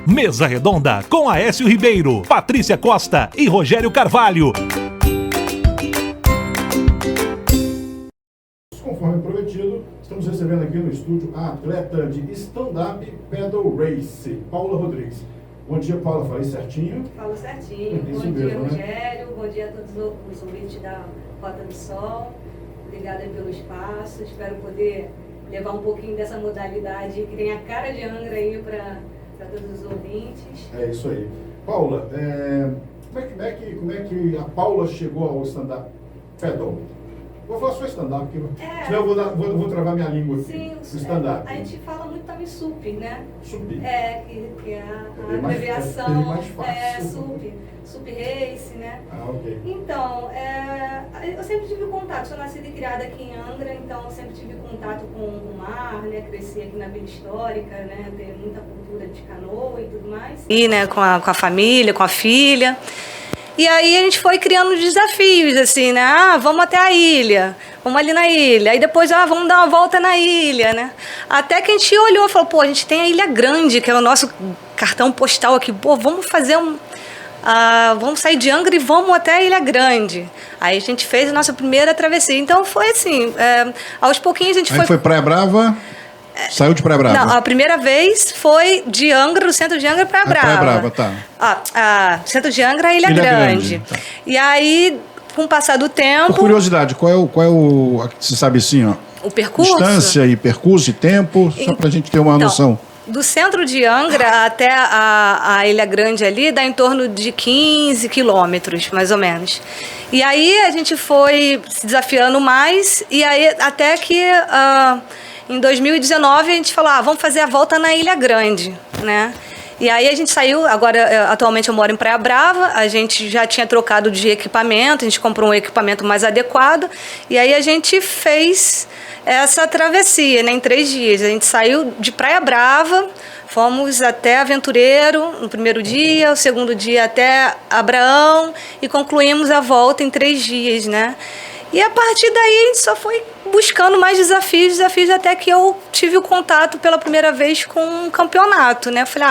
Mesa Redonda com Aécio Ribeiro, Patrícia Costa e Rogério Carvalho. Conforme prometido, estamos recebendo aqui no estúdio a atleta de stand-up pedal race, Paula Rodrigues. Bom dia, Paula. Falei certinho? Falo certinho. Isso Bom mesmo, dia, né? Rogério. Bom dia a todos os ouvintes da Rota do Sol. Obrigada pelo espaço. Espero poder levar um pouquinho dessa modalidade que tem a cara de Angra aí para todos os ouvintes. É isso aí. Paula, como é que a Paula chegou ao stand-up pedal? Vou falar só stand-up, porque senão eu vou travar minha língua aqui. Sim, stand-up. a gente fala muito também SUP, né? SUP. Que é a abreviação. É bem mais fácil. SUP Race, né? Ah, ok. Então, eu sempre tive contato, sou nascida e criada aqui em Angra, então eu sempre tive contato com o mar, né? Cresci aqui na Vila Histórica, né? Tenho muita cultura de canoa e tudo mais. E, né, com a família, com a filha. E aí a gente foi criando desafios, assim, né? Vamos até a ilha, vamos ali na ilha. Aí depois, vamos dar uma volta na ilha, né? Até que a gente olhou e falou, pô, a gente tem a Ilha Grande, que é o nosso cartão postal aqui. Pô, vamos fazer vamos sair de Angra e vamos até a Ilha Grande. Aí a gente fez a nossa primeira travessia. Então foi assim, aos pouquinhos a gente foi Praia Brava, saiu de Praia Brava? Não, a primeira vez foi de Angra, do centro de Angra, para Praia Brava. Praia Brava, tá. Centro de Angra, Ilha Grande. Tá. E aí, com o passar do tempo... Por curiosidade, qual é o você sabe assim, ó? O percurso? Distância e percurso e tempo, só pra gente ter uma noção. Do centro de Angra até a Ilha Grande ali, dá em torno de 15 quilômetros, mais ou menos. E aí a gente foi se desafiando mais, e aí até que... em 2019 a gente falou, vamos fazer a volta na Ilha Grande, né? E aí a gente saiu, agora atualmente eu moro em Praia Brava, a gente já tinha trocado de equipamento, a gente comprou um equipamento mais adequado, e aí a gente fez essa travessia, né, em 3 dias. A gente saiu de Praia Brava, fomos até Aventureiro no primeiro dia, o segundo dia até Abraão, e concluímos a volta em 3 dias, né? E a partir daí a gente só foi buscando mais desafios, até que eu tive o contato pela primeira vez com um campeonato, né? Falei,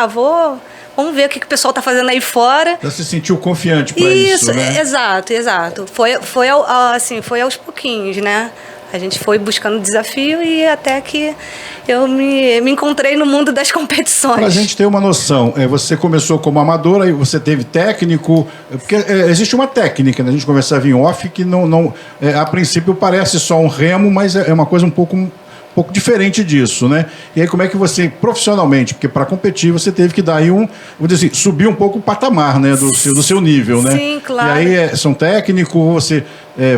vamos ver o que o pessoal tá fazendo aí fora. Você se sentiu confiante para isso, né? Exato. Foi aos pouquinhos, né? A gente foi buscando desafio e até que eu me encontrei no mundo das competições. Para a gente ter uma noção, você começou como amadora e você teve técnico, porque existe uma técnica, né? A gente conversava em off, que a princípio parece só um remo, mas é uma coisa um pouco diferente disso, né? E aí como é que você, profissionalmente, porque para competir você teve que dar aí vou dizer assim, subir um pouco o patamar, né, do seu nível, né? Sim, claro. E aí são técnicos, você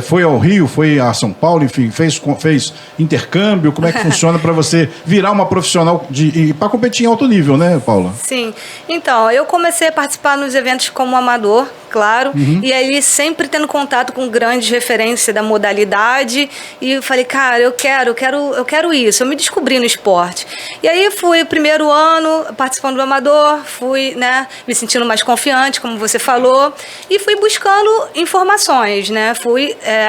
foi ao Rio, foi a São Paulo, enfim, fez intercâmbio, como é que funciona para você virar uma profissional para competir em alto nível, né, Paula? Sim, então, eu comecei a participar nos eventos como amador, claro, e aí sempre tendo contato com grandes referências da modalidade, e eu falei, cara, eu quero isso, eu me descobri no esporte. E aí fui o primeiro ano participando do amador, fui, né, me sentindo mais confiante, como você falou, e fui buscando informações, né,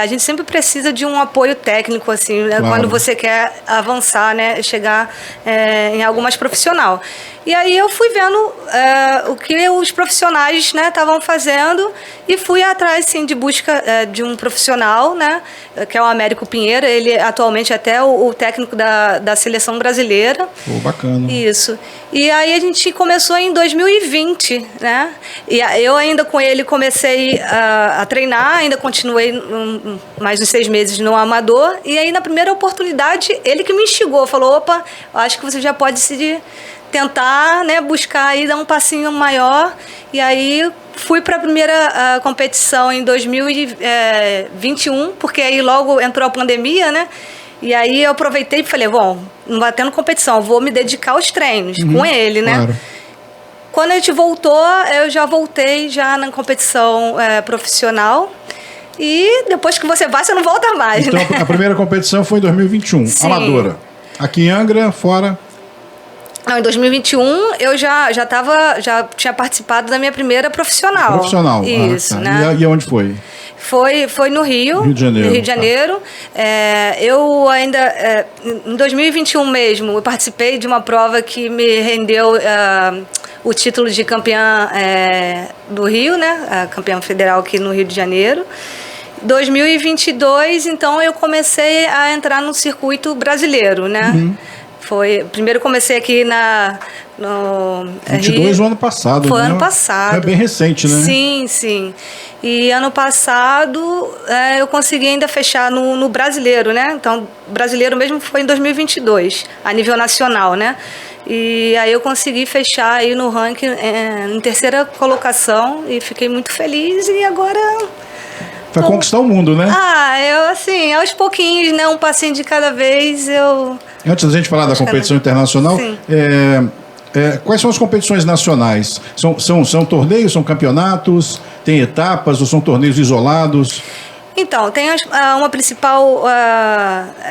a gente sempre precisa de um apoio técnico, assim, né, claro, quando você quer avançar, né, chegar em algo mais profissional. E aí eu fui vendo o que os profissionais, né, estavam fazendo e fui atrás, sim, de busca de um profissional, né, que é o Américo Pinheiro. Ele atualmente é até o técnico da seleção brasileira. Bacana. Isso. E aí a gente começou em 2020, né? E eu ainda com ele comecei a treinar, ainda continuei mais uns 6 meses no amador. E aí na primeira oportunidade ele que me instigou, falou, opa, eu acho que você já pode se tentar, né, buscar aí dar um passinho maior. E aí fui para a primeira competição em 2021, porque aí logo entrou a pandemia, né? E aí eu aproveitei e falei, bom, não vai tendo competição, vou me dedicar aos treinos com ele, né? Claro. Quando a gente voltou, eu já voltei já na competição profissional. E depois que você vai, você não volta mais, então, né? A primeira competição foi em 2021, Sim. amadora. Aqui em Angra, fora... Não, em 2021 eu já tinha participado da minha primeira profissional. Profissional. Isso, tá. né? E onde foi? Foi no Rio. Rio de Janeiro. No Rio de Janeiro. Eu ainda, em 2021 mesmo, eu participei de uma prova que me rendeu o título de campeã do Rio, né? A campeã federal aqui no Rio de Janeiro. 2022, então, eu comecei a entrar no circuito brasileiro, né? Primeiro comecei aqui no 22 o ano passado, Foi né? ano passado. É bem recente, né? Sim, sim. E ano passado eu consegui ainda fechar no brasileiro, né? Então, brasileiro mesmo foi em 2022, a nível nacional, né? E aí eu consegui fechar aí no ranking em terceira colocação e fiquei muito feliz e agora... Vai conquistar o mundo, né? Eu assim, aos pouquinhos, né? Um passinho de cada vez, eu... Antes da gente falar da competição internacional, Sim. Quais são as competições nacionais? São torneios, são campeonatos, tem etapas ou são torneios isolados? Então, tem uma principal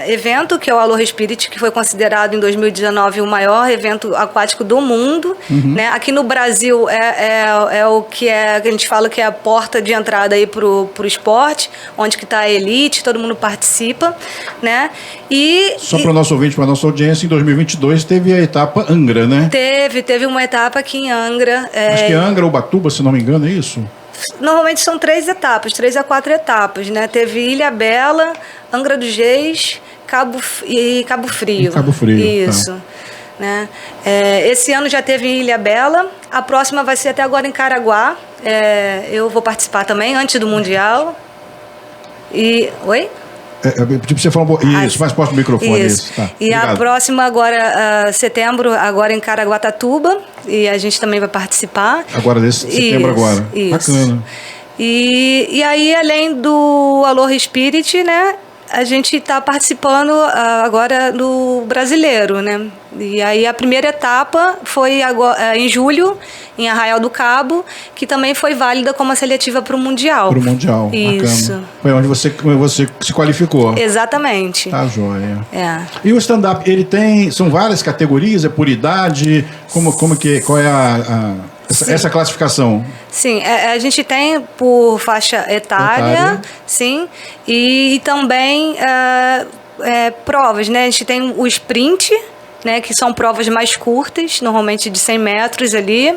evento, que é o Aloha Spirit, que foi considerado em 2019 o maior evento aquático do mundo. Né? Aqui no Brasil é o que a gente fala que é a porta de entrada pro esporte, onde que está a elite, todo mundo participa. Né? Só para o nosso ouvinte, para a nossa audiência, em 2022 teve a etapa Angra, né? Teve uma etapa aqui em Angra. Acho que é Angra ou Ubatuba, se não me engano, é isso? Normalmente são 3 a 4 etapas, né? Teve Ilhabela, Angra dos Reis, Cabo Frio. Cabo Frio. Isso. Tá. Né? Esse ano já teve em Ilhabela, a próxima vai ser até agora em Caraguá. Eu vou participar também, antes do Mundial. Oi? Tipo, você falou isso, mais próximo do microfone. Isso. Tá, e obrigado. a próxima agora, setembro, agora em Caraguatatuba, e a gente também vai participar. Agora desse setembro agora. Isso. Bacana. E aí, além do Aloha Spirit, né, a gente está participando agora do brasileiro, né? E aí a primeira etapa foi agora, em julho, em Arraial do Cabo, que também foi válida como a seletiva para o Mundial. Para o Mundial, isso. Bacana. Foi onde você se qualificou. Exatamente. Tá joia. E o stand-up, ele são várias categorias, por idade, qual é essa classificação? Sim, a gente tem por faixa etária, sim, e também provas, né? A gente tem o sprint, né, que são provas mais curtas, normalmente de 100 metros ali,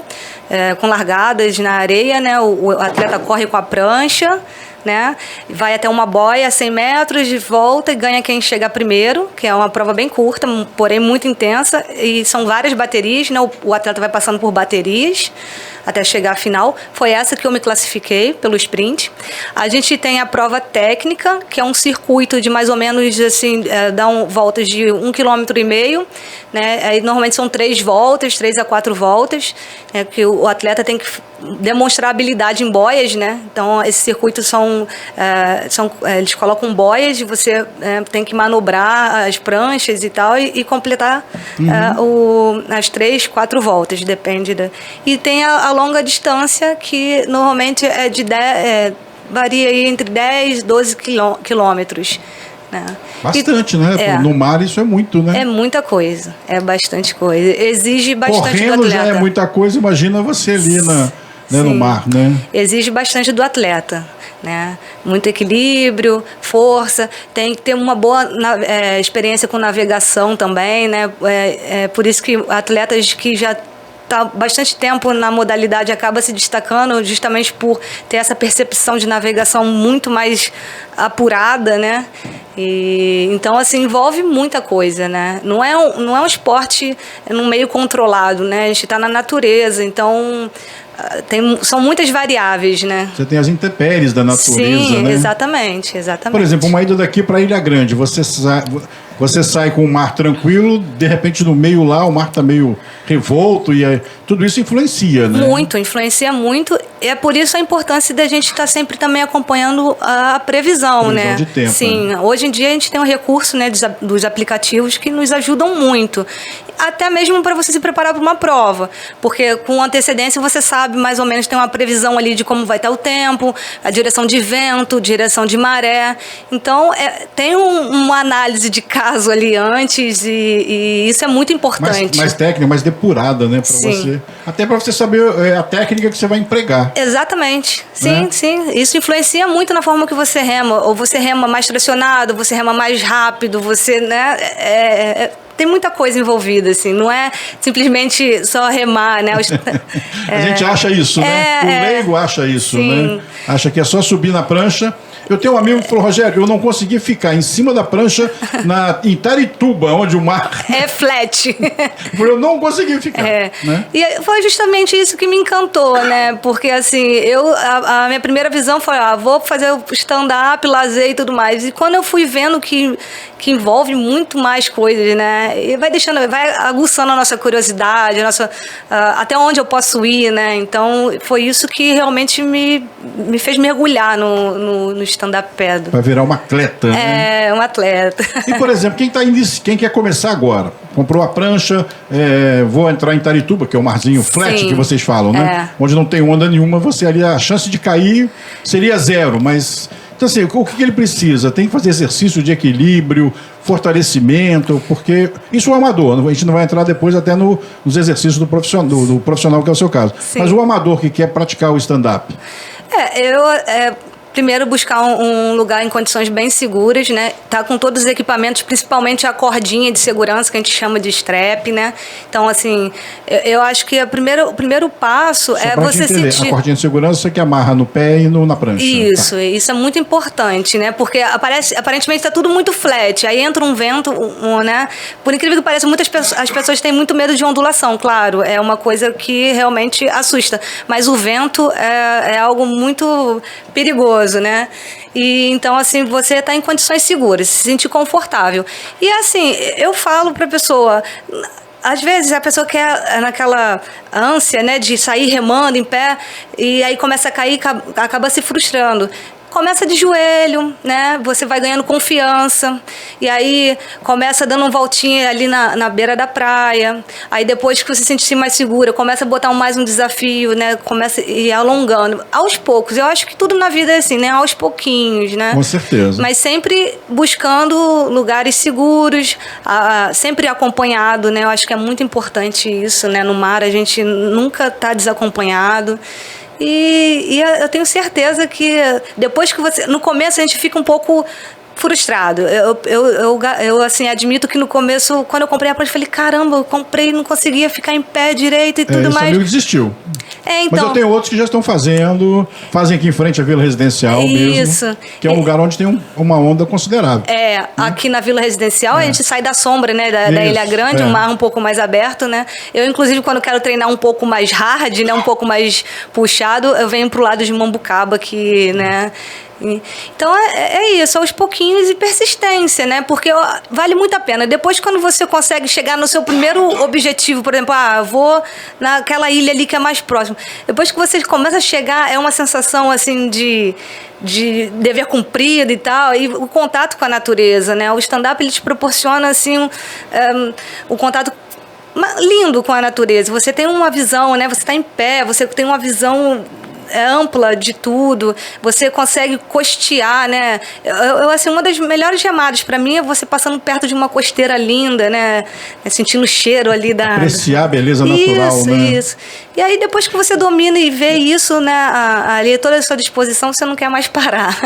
com largadas na areia, né? O atleta corre com a prancha, né? Vai até uma boia, 100 metros, de volta e ganha quem chegar primeiro, que é uma prova bem curta, porém muito intensa, e são várias baterias, né? O atleta vai passando por baterias até chegar à final. Foi essa que eu me classifiquei pelo sprint. A gente tem a prova técnica, que é um circuito de mais ou menos assim, voltas de 1,5 km, né? Aí normalmente são 3 a 4 voltas, né? Que o atleta tem que demonstrar habilidade em boias, né? Então esses circuitos eles colocam boias e você tem que manobrar as pranchas e tal e completar as 3, 4 voltas, depende e tem a longa distância, que normalmente varia aí entre 10 e 12 quilômetros. Né? Bastante, né? No mar isso é muito, né? É muita coisa, é bastante coisa. Exige bastante do atleta. Já é muita coisa, imagina você ali no mar, né? Exige bastante do atleta, né? Muito equilíbrio, força, tem que ter uma boa experiência com navegação também, né? Por isso que atletas que já está bastante tempo na modalidade acaba se destacando justamente por ter essa percepção de navegação muito mais apurada, né? Então, assim, envolve muita coisa, né? Não é um esporte num meio controlado, né? A gente está na natureza, então são muitas variáveis, né? Você tem as intempéries da natureza, sim, né? Exatamente. Por exemplo, uma ida daqui para Ilha Grande, você sai com o mar tranquilo, de repente no meio lá o mar está meio revolto e tudo isso influencia, né? Influencia muito. E é por isso a importância da gente estar sempre também acompanhando a previsão, né? De tempo. Sim, né? Hoje em dia a gente tem um recurso, né, dos aplicativos que nos ajudam muito. Até mesmo para você se preparar para uma prova, porque com antecedência você sabe mais ou menos, tem uma previsão ali de como vai estar o tempo, a direção de vento, direção de maré. Então, tem uma análise de caso ali antes e isso é muito importante. Mais técnica, mais depurada, né? Você, até para você saber a técnica que você vai empregar. Exatamente. Sim. Isso influencia muito na forma que você rema. Ou você rema mais tracionado, você rema mais rápido, você, né? tem muita coisa envolvida, assim, não é simplesmente só remar, né? A gente acha isso, né? O leigo acha isso, né? Acha que é só subir na prancha. Eu tenho um amigo que falou, Rogério, eu não consegui ficar em cima da prancha em Itarituba, onde o mar... É flat. Eu não consegui ficar. Né? E foi justamente isso que me encantou, né? Porque, assim, a minha primeira visão foi, vou fazer o stand-up, lazer e tudo mais. E quando eu fui vendo que envolve muito mais coisas, né? E vai aguçando a nossa curiosidade, até onde eu posso ir, né? Então, foi isso que realmente me fez mergulhar no stand-up paddle. Vai virar uma atleta, né? Um atleta. E, por exemplo, quem quer começar agora? Comprou a prancha, vou entrar em Itarituba, que é o marzinho flat que vocês falam, né? Onde não tem onda nenhuma, você ali, a chance de cair seria zero, mas... Então, assim, o que ele precisa? Tem que fazer exercício de equilíbrio, fortalecimento, porque isso é o amador. A gente não vai entrar depois até nos exercícios do profissional, que é o seu caso. Sim. Mas o amador que quer praticar o stand-up. Primeiro, buscar um lugar em condições bem seguras, né? Tá com todos os equipamentos, principalmente a cordinha de segurança, que a gente chama de strap, né? Então, assim, eu acho que o primeiro passo é você sentir... A cordinha de segurança você que amarra no pé e na prancha. Isso, isso é muito importante, né? Porque aparentemente está tudo muito flat, aí entra um vento, né? Por incrível que pareça, as pessoas têm muito medo de ondulação, claro, é uma coisa que realmente assusta, mas o vento é algo muito perigoso, né? E então, assim, você está em condições seguras, se sentir confortável. E assim, eu falo para a pessoa, às vezes a pessoa quer naquela ânsia, né, de sair remando em pé e aí começa a cair, acaba se frustrando. Começa de joelho, né? Você vai ganhando confiança. E aí começa dando uma voltinha ali na beira da praia. Aí depois que você se sentir mais segura, começa a botar mais um desafio, né? Começa a ir alongando. Aos poucos. Eu acho que tudo na vida é assim, né? Aos pouquinhos, né? Com certeza. Mas sempre buscando lugares seguros, sempre acompanhado, né? Eu acho que é muito importante isso, né? No mar a gente nunca está desacompanhado. E eu tenho certeza que depois que você... No começo a gente fica um pouco frustrado. Eu assim, admito que no começo, quando eu comprei a prancha, eu falei, caramba, eu comprei e não conseguia ficar em pé direito e tudo mais. Esse amigo desistiu. Então, mas eu tenho outros que já estão fazem aqui em frente à Vila Residencial mesmo, que é um lugar onde tem uma onda considerável. Aqui na Vila Residencial a gente sai da sombra, né, da Ilha Grande, um mar um pouco mais aberto, né? Eu, inclusive, quando quero treinar um pouco mais hard, né, um pouco mais puxado, eu venho pro lado de Mambucaba, que, né... Então é isso, aos pouquinhos e persistência, né? Porque vale muito a pena. Depois, quando você consegue chegar no seu primeiro objetivo, por exemplo, vou naquela ilha ali que é mais próximo. Depois que você começa a chegar, é uma sensação assim de dever cumprido e tal, e o contato com a natureza, né? O stand-up ele te proporciona assim o contato lindo com a natureza. Você tem uma visão, né? Você está em pé, você tem uma visão ampla de tudo, você consegue costear, né? Assim, uma das melhores remadas para mim é você passando perto de uma costeira linda, né? Sentindo o cheiro ali da... Apreciar a beleza natural, né? Isso. E aí, depois que você domina e vê isso, né, ali toda a sua disposição, você não quer mais parar.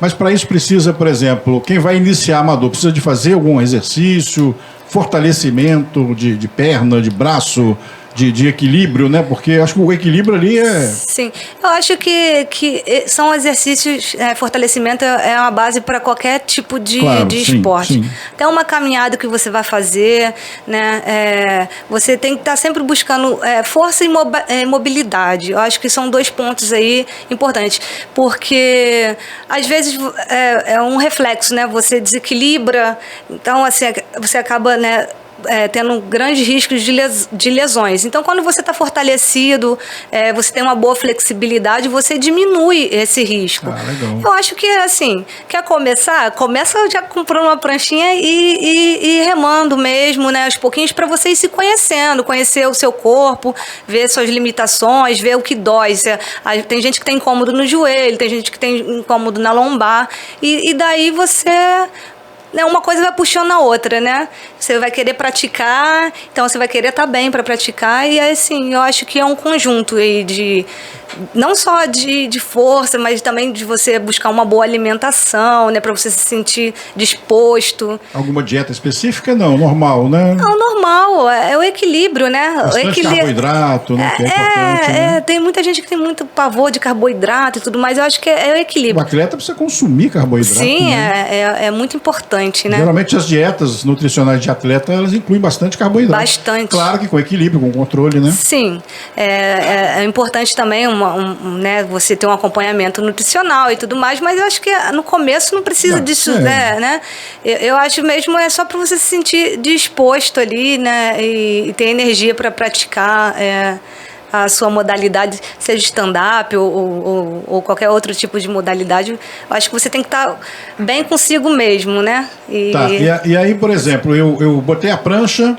Mas para isso precisa, por exemplo, quem vai iniciar amador, precisa de fazer algum exercício, fortalecimento de perna, de braço, de equilíbrio, né? Porque acho que o equilíbrio ali é... Sim, eu acho que são exercícios, fortalecimento é uma base para qualquer tipo de esporte. Sim. Até uma caminhada que você vai fazer, né? Você tem que estar sempre buscando força e mobilidade. Eu acho que são 2 pontos aí importantes, porque às vezes é um reflexo, né? Você desequilibra, então assim, você acaba, né, tendo grandes riscos de lesões. Então, quando você está fortalecido, você tem uma boa flexibilidade, você diminui esse risco. Legal. Eu acho que, assim, quer começa já comprando uma pranchinha e remando mesmo, né, aos pouquinhos, para você ir se conhecendo, conhecer o seu corpo, ver suas limitações, ver o que dói. Tem gente que tem incômodo no joelho, tem gente que tem incômodo na lombar, e daí você... Uma coisa vai puxando a outra, né? Você vai querer praticar, então você vai querer estar bem para praticar, e assim, eu acho que é um conjunto aí de não só de força, mas também de você buscar uma boa alimentação, né? Para você se sentir disposto. Alguma dieta específica? Não, normal, né? Não, normal, é o equilíbrio, né? Bastante carboidrato, né? Que é importante, né? Tem muita gente que tem muito pavor de carboidrato e tudo mais, eu acho que é o equilíbrio. O atleta precisa consumir carboidrato, Sim, né? é muito importante, né? Geralmente as dietas nutricionais de atleta, elas incluem bastante carboidrato. Bastante. Claro que com equilíbrio, com controle, né? Sim, é importante também né, você ter um acompanhamento nutricional e tudo mais, mas eu acho que no começo não precisa disso, né? Eu acho mesmo só para você se sentir disposto ali, né, e ter energia para praticar a sua modalidade, seja stand-up ou qualquer outro tipo de modalidade. Eu acho que você tem que estar bem consigo mesmo, né? E aí, por exemplo, eu botei a prancha,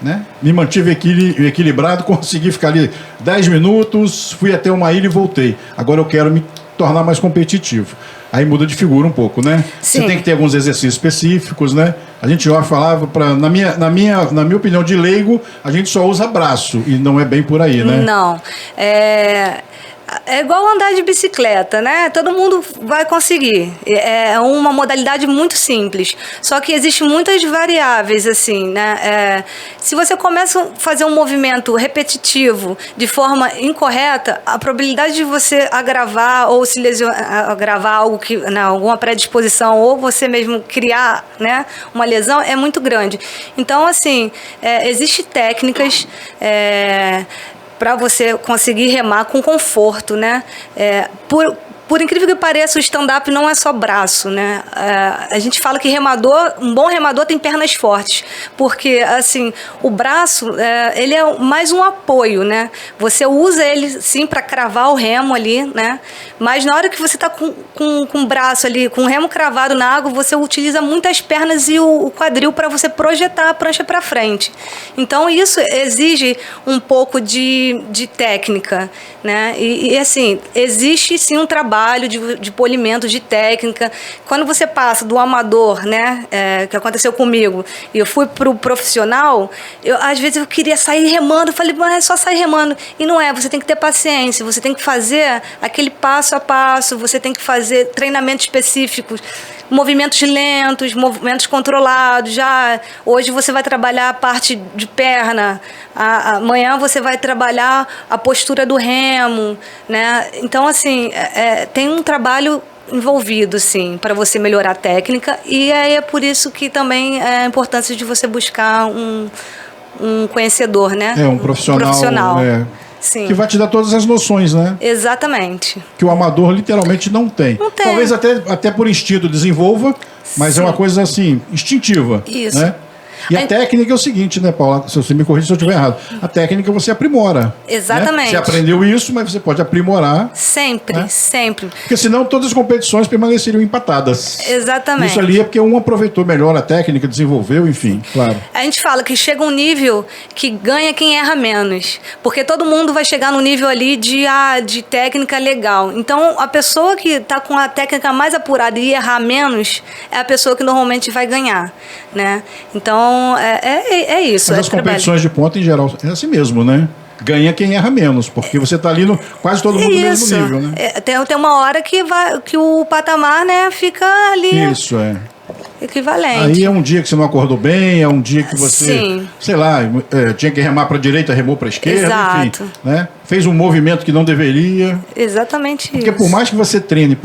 né? Me mantive equilibrado, consegui ficar ali 10 minutos, fui até uma ilha e voltei. Agora eu quero me tornar mais competitivo. Aí muda de figura um pouco, né? Sim. Você tem que ter alguns exercícios específicos, né? A gente já falava, na minha opinião de leigo, a gente só usa braço e não é bem por aí, né? Não. É igual andar de bicicleta, né? Todo mundo vai conseguir. É uma modalidade muito simples. Só que existem muitas variáveis, assim, né? Se você começa a fazer um movimento repetitivo de forma incorreta, a probabilidade de você agravar ou se lesionar, agravar algo que, né, alguma predisposição ou você mesmo criar, né, uma lesão é muito grande. Então, assim, existem técnicas para você conseguir remar com conforto, né? Por incrível que pareça, o stand-up não é só braço, né? A gente fala que um bom remador tem pernas fortes, porque, assim, o braço, ele é mais um apoio, né? Você usa ele, sim, para cravar o remo ali, né? Mas na hora que você está com o braço ali, com o remo cravado na água, você utiliza muitas pernas e o quadril para você projetar a prancha para frente. Então, isso exige um pouco de técnica, né? E, assim, existe, sim, um trabalho de polimento, de técnica. Quando você passa do amador, né, que aconteceu comigo, e eu fui pro profissional, às vezes eu queria sair remando, eu falei, mas é só sair remando. E não é, você tem que ter paciência, você tem que fazer aquele passo a passo, você tem que fazer treinamentos específicos, movimentos lentos, movimentos controlados. Hoje você vai trabalhar a parte de perna, amanhã você vai trabalhar a postura do remo, né? Então, assim, tem um trabalho envolvido, sim, para você melhorar a técnica, e é por isso que também é a importância de você buscar um conhecedor, né? Um profissional. Sim. Que vai te dar todas as noções, né? Exatamente. Que o amador literalmente não tem. Não tem. Talvez até por instinto desenvolva, mas Sim. é uma coisa assim, instintiva. Isso. Né? E a técnica é o seguinte, né, Paula? Se você me corrige se eu estiver errado. A técnica você aprimora. Exatamente. Né? Você aprendeu isso, mas você pode aprimorar. Sempre, né? sempre. Porque senão todas as competições permaneceriam empatadas. Exatamente. Isso ali é porque um aproveitou melhor a técnica, desenvolveu, enfim, claro. A gente fala que chega um nível que ganha quem erra menos. Porque todo mundo vai chegar no nível ali de técnica legal. Então, a pessoa que está com a técnica mais apurada e errar menos é a pessoa que normalmente vai ganhar, né? Então, é isso. Mas as competições de ponta, em geral, é assim mesmo, né? Ganha quem erra menos, porque você está ali quase todo mundo no mesmo nível, né? Tem uma hora que o patamar, né, fica ali. Isso, equivalente. Aí é um dia que você não acordou bem, é um dia que você, Sim. sei lá, tinha que remar para a direita, remou para a esquerda, Exato. enfim, né? Fez um movimento que não deveria. Exatamente porque isso. por mais que você treine,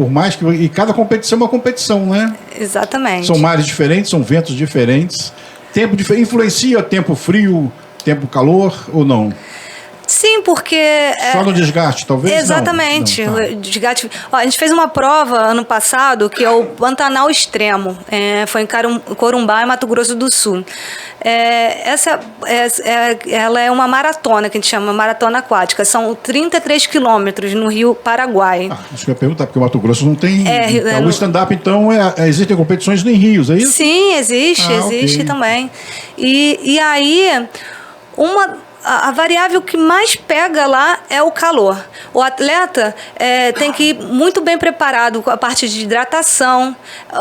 e cada competição é uma competição, né? Exatamente. São mares diferentes, são ventos diferentes. Tempo influencia tempo frio, tempo calor ou não? Sim, porque... Só no desgaste, talvez? Exatamente. Não, tá. Desgaste. A gente fez uma prova ano passado, que é o Pantanal Extremo. Foi em Corumbá, em Mato Grosso do Sul. Ela é uma maratona, que a gente chama maratona aquática. São 33 quilômetros no Rio Paraguai. Isso que eu ia perguntar, porque o Mato Grosso não tem... o stand-up, então, existem competições em rios, é isso? Sim, existe okay. também. E aí, a variável que mais pega lá é o calor. O atleta tem que ir muito bem preparado com a parte de hidratação.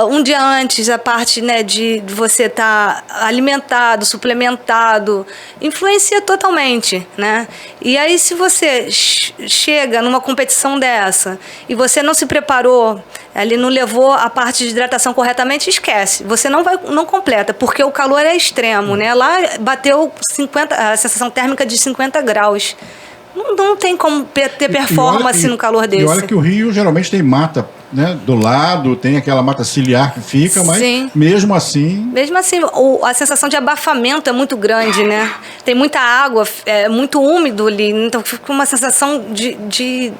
Um dia antes, a parte, né, de você estar alimentado, suplementado, influencia totalmente, né? E aí, se você chega numa competição dessa e você não se preparou, ele não levou a parte de hidratação corretamente, esquece. Você não completa, porque o calor é extremo, né? Lá bateu a sensação térmica de 50 graus. Não tem como ter performance no calor desse. E olha que o Rio geralmente tem mata, né, do lado, tem aquela mata ciliar que fica, mas Sim. mesmo assim... Mesmo assim, a sensação de abafamento é muito grande, né? Tem muita água, é muito úmido ali, então fica uma sensação de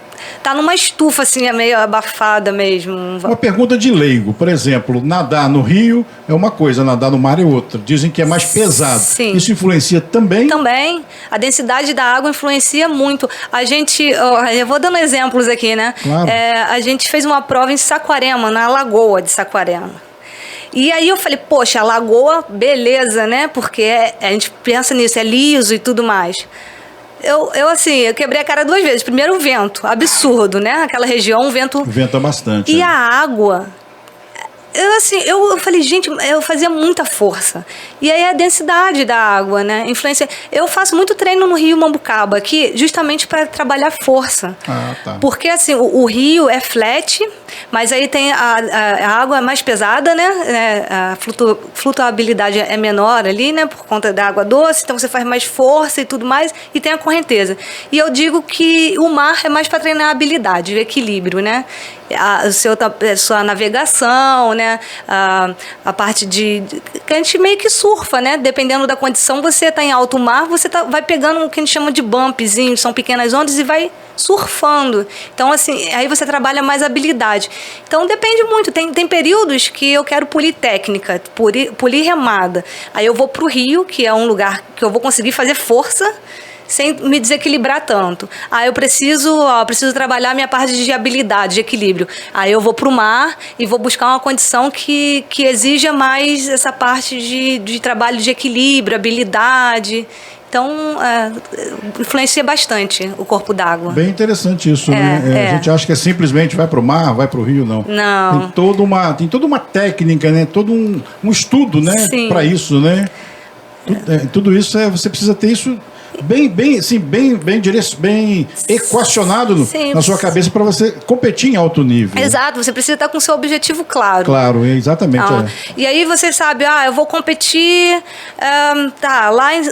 tá numa estufa, assim, é meio abafada mesmo. Uma pergunta de leigo, por exemplo, nadar no rio é uma coisa, nadar no mar é outra. Dizem que é mais pesado. Sim. Isso influencia também? Também. A densidade da água influencia muito. A gente, eu vou dando exemplos aqui, né? Claro. A gente fez uma prova em Saquarema, na Lagoa de Saquarema. E aí eu falei, poxa, a lagoa, beleza, né? Porque a gente pensa nisso, é liso e tudo mais. Eu quebrei a cara 2 vezes. Primeiro, o vento, absurdo, né? Aquela região, o vento... Venta bastante. E a água... Eu falei, gente, eu fazia muita força. E aí a densidade da água, né? Influência. Eu faço muito treino no Rio Mambucaba aqui, justamente para trabalhar força. Ah, tá. Porque assim, o rio é flat, mas aí tem a água mais pesada, né? A flutuabilidade é menor ali, né? Por conta da água doce, então você faz mais força e tudo mais, e tem a correnteza. E eu digo que o mar é mais para treinar a habilidade, o equilíbrio, né? A sua navegação, né? A parte que a gente meio que surfa, né? Dependendo da condição, você está em alto mar, você vai pegando o que a gente chama de bumpzinho, são pequenas ondas, e vai surfando. Então, assim, aí você trabalha mais habilidade. Então, depende muito. Tem períodos que eu quero polir técnica, polir remada. Aí eu vou para o rio, que é um lugar que eu vou conseguir fazer força, sem me desequilibrar tanto. Aí eu preciso trabalhar minha parte de habilidade, de equilíbrio. Aí eu vou para o mar e vou buscar uma condição que exija mais essa parte de trabalho de equilíbrio, habilidade. Então, influencia bastante o corpo d'água. Bem interessante isso, né? A gente acha que é simplesmente vai para o mar, vai para o rio, não. Não. Tem toda uma técnica, né? Todo um estudo, né? Para isso, né? Tudo isso você precisa ter isso bem equacionado na sua cabeça para você competir em alto nível. Exato, você precisa estar com o seu objetivo claro. Claro, exatamente. E aí você sabe, eu vou competir,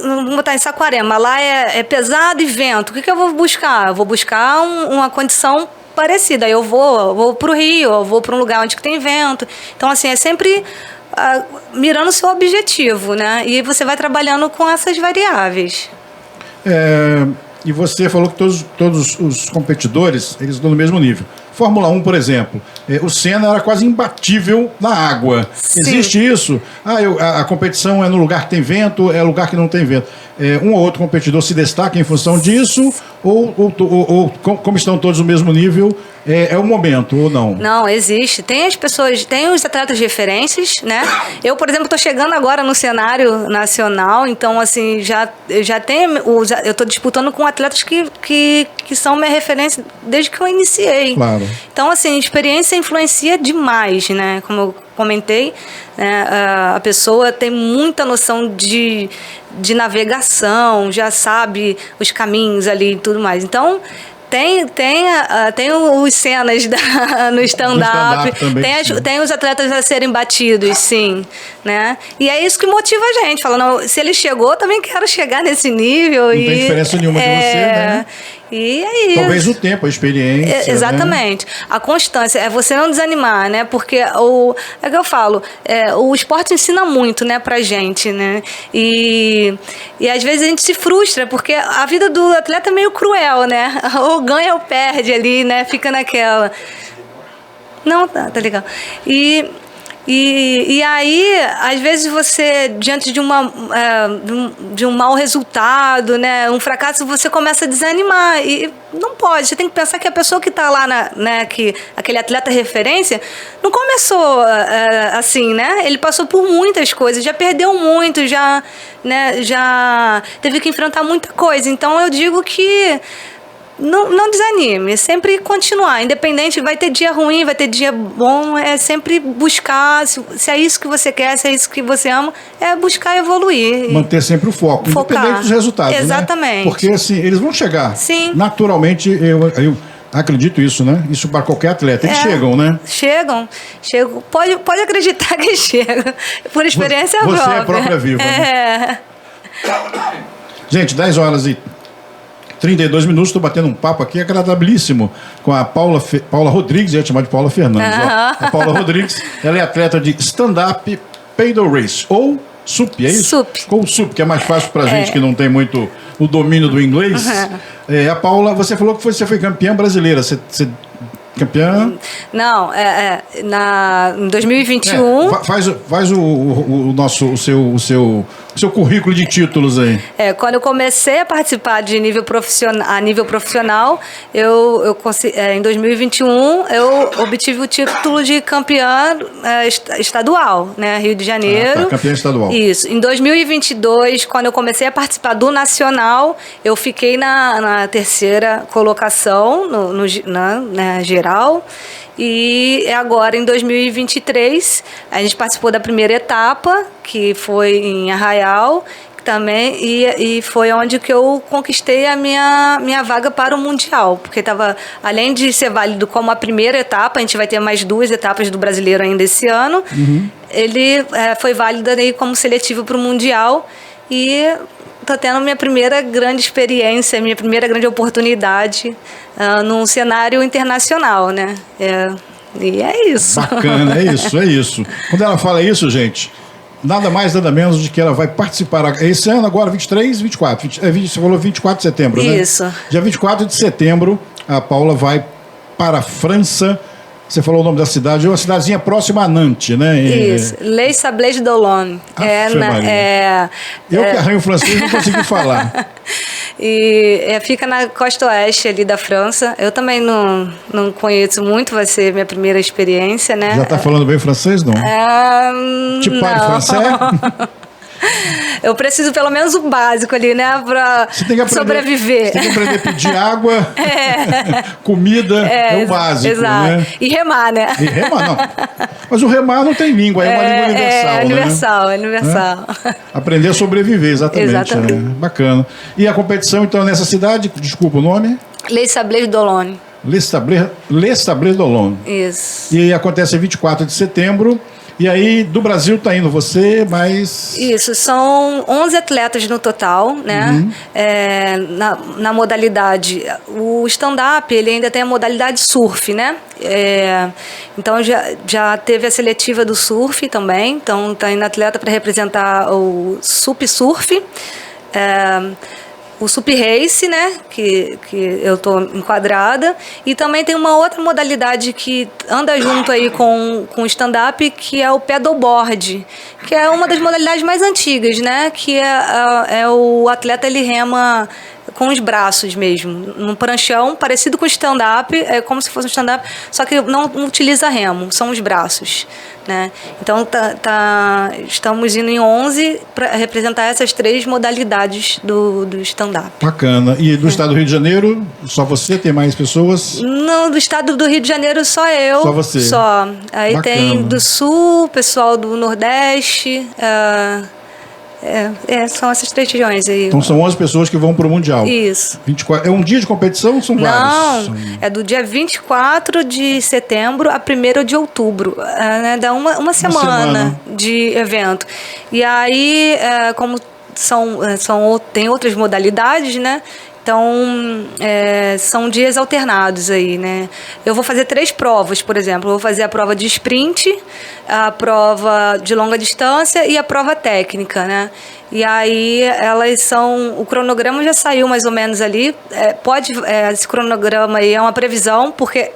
vamos botar em Saquarema, lá é pesado e vento. O que eu vou buscar? Eu vou buscar uma condição parecida. Aí eu vou para o Rio, eu vou para um lugar onde tem vento. Então, assim, é sempre mirando o seu objetivo, né? E você vai trabalhando com essas variáveis. E você falou que todos os competidores, eles estão no mesmo nível. Fórmula 1, por exemplo, o Senna era quase imbatível na água. Sim. Existe isso? A competição é no lugar que tem vento, é lugar que não tem vento. Um ou outro competidor se destaca em função disso? Ou como estão todos no mesmo nível, é o momento, ou não? Não, existe. Tem os atletas de referências, né? Eu, por exemplo, estou chegando agora no cenário nacional, então, assim, já eu estou disputando com atletas que são minha referência desde que eu iniciei. Claro. Então, assim, experiência influencia demais, né? Como eu comentei, né? A pessoa tem muita noção de navegação, já sabe os caminhos ali e tudo mais. Então, tem os cenas no stand-up, tem os atletas a serem batidos, sim, né? E é isso que motiva a gente, falando, se ele chegou, eu também quero chegar nesse nível. Não tem diferença nenhuma de você, né? E é isso. Talvez o tempo, a experiência. Exatamente. Né? A constância, é você não desanimar, né? Porque é que eu falo, o esporte ensina muito, né, pra gente, né? E às vezes a gente se frustra, porque a vida do atleta é meio cruel, né? Ou ganha ou perde ali, né? Fica naquela. Não, tá legal. E aí, às vezes você, diante de um mau resultado, né, um fracasso, você começa a desanimar. E não pode, você tem que pensar que a pessoa que está lá, aquele atleta referência, não começou assim, né? Ele passou por muitas coisas, já perdeu muito, já teve que enfrentar muita coisa. Então, eu digo que não desanime, é sempre continuar, independente, vai ter dia ruim, vai ter dia bom, é sempre buscar, se é isso que você quer, se é isso que você ama, é buscar evoluir. Manter sempre o foco, Focar. independente dos resultados, Exatamente. né? Porque assim, eles vão chegar. Sim. Naturalmente, eu acredito isso, né? Isso para qualquer atleta. Eles chegam, né? Chegam. Pode acreditar que chegam, por experiência própria. Você é a própria viva, né? Gente, 10 horas e 32 minutos, estou batendo um papo aqui agradabilíssimo com a Paula Rodrigues, eu ia chamar de Paula Fernandes. Ó. A Paula Rodrigues, ela é atleta de stand-up paddle race, ou SUP, é isso? SUP. Ou SUP, que é mais fácil para gente que não tem muito o domínio do inglês. A Paula, você falou que você foi campeã brasileira, você campeã? Não, em 2021... Faz o seu currículo de títulos aí. Quando eu comecei a participar de nível profissional, em 2021 eu obtive o título de campeã estadual, né, Rio de Janeiro. Campeã estadual. Isso. Em 2022, quando eu comecei a participar do nacional, eu fiquei na terceira colocação na geral. E agora, em 2023, a gente participou da primeira etapa, que foi em Arraial, também, e foi onde que eu conquistei a minha vaga para o Mundial, porque além de ser válido como a primeira etapa, a gente vai ter mais 2 etapas do brasileiro ainda esse ano, ele foi válido aí como seletivo para o Mundial, e estou tendo minha primeira grande experiência, minha primeira grande oportunidade num cenário internacional, né? E é isso. Bacana, é isso. Quando ela fala isso, gente, nada mais, nada menos de que ela vai participar esse ano agora, 23, 24. Você falou 24 de setembro, né? Isso. Dia 24 de setembro, a Paula vai para a França. Você falou o nome da cidade, é uma cidadezinha próxima a Nantes, né? Isso, Les Sables d'Olonne. Eu que arranho francês não consegui falar. E fica na costa oeste ali da França. Eu também não conheço muito, vai ser minha primeira experiência, né? Já está falando bem francês, não? Tipo parle francês? Eu preciso pelo menos o básico ali, né? Pra sobreviver. Você tem que aprender a pedir água, comida, é o básico, exato. Né? E remar, né? E remar, não. Mas o remar não tem língua, é uma língua universal. É universal. Aprender a sobreviver, exatamente. Bacana. E a competição, então, nessa cidade, desculpa o nome? Les Sables d'Olonne. Les Sables d'Olonne. Isso. E acontece 24 de setembro. E aí, do Brasil tá indo você, mas... Isso, são 11 atletas no total, né? Na modalidade... O stand-up, ele ainda tem a modalidade surf, né? Então, já teve a seletiva do surf também. Então, tá indo atleta para representar o SUP Surf. O SUP Race, né, que eu estou enquadrada, e também tem uma outra modalidade que anda junto aí com o stand-up, que é o paddleboard, que é uma das modalidades mais antigas, né, que é o atleta, ele rema com os braços mesmo, num pranchão, parecido com stand-up, é como se fosse um stand-up, só que não utiliza remo, são os braços, né? Então, estamos indo em 11 para representar essas 3 modalidades do stand-up. Bacana. E do estado do Rio de Janeiro, só você? Tem mais pessoas? Não, do estado do Rio de Janeiro, só eu. Só você? Só. Aí bacana. Tem do Sul, pessoal do Nordeste... são essas 3 regiões aí. Então são 11 pessoas que vão para o Mundial. Isso. 24, é um dia de competição ou são vários? Não, é do dia 24 de setembro a 1º de outubro. Né, dá uma semana de evento. E aí, como tem outras modalidades, né? Então, são dias alternados aí, né? Eu vou fazer 3 provas, por exemplo. Eu vou fazer a prova de sprint, a prova de longa distância e a prova técnica, né? E aí, elas são... O cronograma já saiu mais ou menos ali. Esse cronograma aí é uma previsão, porque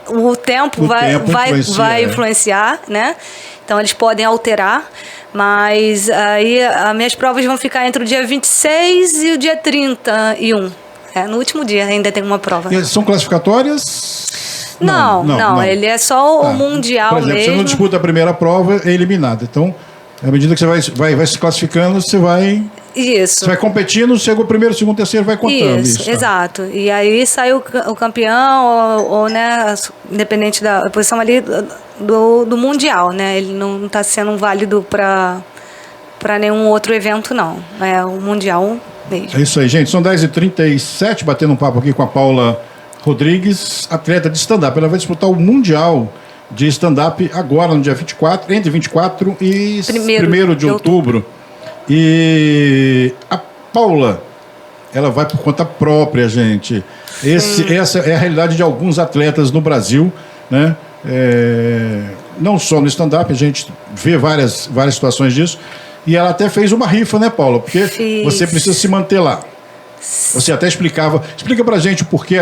o tempo vai influenciar, né? Então, eles podem alterar. Mas aí as minhas provas vão ficar entre o dia 26 e o dia 31. No último dia ainda tem uma prova. E são classificatórias? Não. Ele é só o Mundial por exemplo, mesmo. Você não disputa a primeira prova, é eliminada. Então, à medida que você vai se classificando, você vai Isso. Você vai competindo, chega o primeiro, segundo, terceiro, vai contando. Isso, tá. exato. E aí sai o campeão, ou, né, independente da posição ali do Mundial, né? Ele não está sendo válido para nenhum outro evento, não. É o Mundial mesmo. É isso aí, gente. São 10h37, batendo um papo aqui com a Paula Rodrigues, atleta de stand-up. Ela vai disputar o Mundial de stand-up agora, no dia 24, entre 24 e 1º de outubro. E a Paula, ela vai por conta própria, gente. Essa é a realidade de alguns atletas no Brasil, né? Não só no stand-up, a gente vê várias situações disso. E ela até fez uma rifa, né, Paula? Porque você precisa se manter lá. Você até explica pra gente por que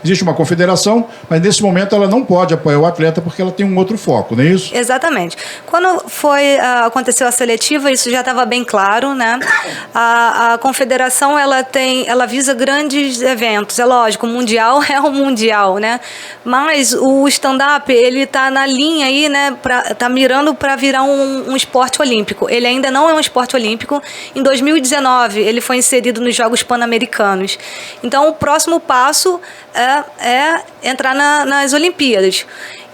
existe uma confederação, mas nesse momento ela não pode apoiar o atleta porque ela tem um outro foco, não é isso? Exatamente. Quando aconteceu a seletiva, isso já estava bem claro, né? A confederação, ela visa grandes eventos, é lógico, o mundial é um mundial, né? Mas o stand-up, ele tá na linha aí, né? Tá mirando para virar um esporte olímpico. Ele ainda não é um esporte olímpico. Em 2019, ele foi inserido nos Jogos Pan-Americanos. Então, o próximo passo é entrar nas Olimpíadas.